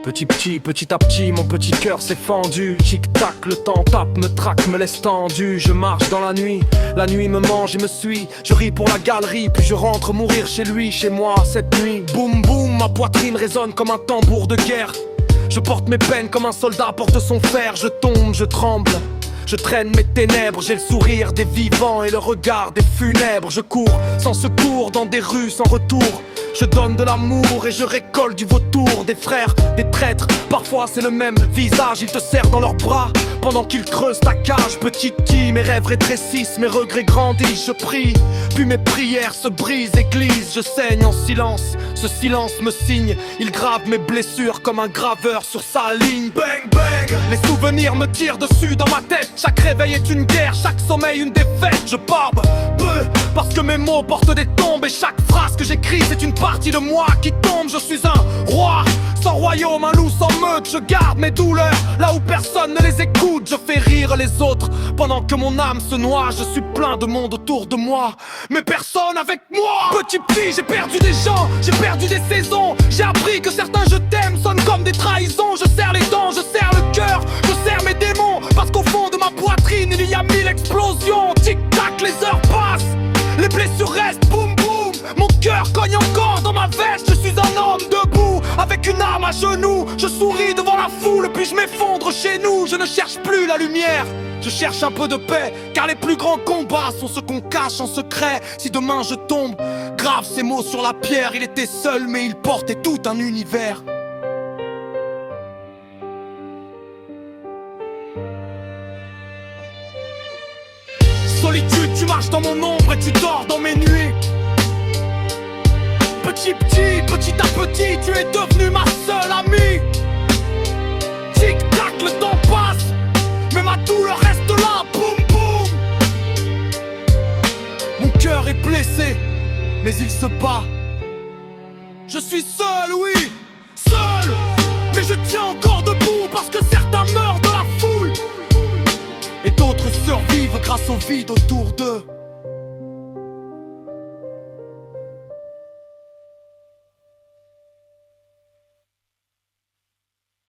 Petit à petit, mon petit cœur s'est fendu. Tic-tac, le temps tape, me traque, me laisse tendu. Je marche dans la nuit me mange et me suit. Je ris pour la galerie, puis je rentre mourir chez lui, chez moi, cette nuit. Boum boum, ma poitrine résonne comme un tambour de guerre. Je porte mes peines comme un soldat porte son fer. Je tombe, je tremble, je traîne mes ténèbres. J'ai le sourire des vivants et le regard des funèbres. Je cours sans secours dans des rues sans retour. Je donne de l'amour et je récolte du vautour. Des frères, des traîtres, parfois c'est le même visage. Ils te serrent dans leurs bras pendant qu'ils creusent ta cage. Petit mes rêves rétrécissent, mes regrets grandissent. Je prie, puis mes prières se brisent et glissent. Je saigne en silence, ce silence me signe. Il grave mes blessures comme un graveur sur sa ligne. Bang bang, les souvenirs me tirent dessus dans ma tête. Chaque réveil est une guerre, chaque sommeil une défaite. Je barbe peu parce que mes mots portent des tombes. Et chaque phrase que j'écris c'est une partie de moi qui tombe. Je suis un roi sans royaume, un loup sans meute. Je garde mes douleurs là où personne ne les écoute. Je fais rire les autres pendant que mon âme se noie. Je suis plein de monde autour de moi, mais personne avec moi. Petit j'ai perdu des gens, j'ai perdu des saisons. J'ai appris que certains je t'aime sonnent comme des trahisons. Je serre les dents, je serre le cœur, je serre mes démons. Parce qu'au fond de ma poitrine il y a 1000 explosions. Tic-tac, les heures passent, les blessures restent, boum boum. Mon cœur cogne encore dans ma veste. Je suis un homme debout, avec une arme à genoux. Je souris devant la foule, puis je m'effondre chez nous. Je ne cherche plus la lumière, je cherche un peu de paix. Car les plus grands combats sont ceux qu'on cache en secret. Si demain je tombe, grave ces mots sur la pierre. Il était seul mais il portait tout un univers. Solitude, tu marches dans mon ombre et tu dors dans mes nuits. Petit à petit, tu es devenu ma seule amie. Tic-tac, le temps passe, mais ma douleur reste là, boum boum. Mon cœur est blessé, mais il se bat. Je suis seul, oui, seul, mais je tiens encore debout parce que certains meurent de la foule et d'autres survivent grâce au vide autour d'eux.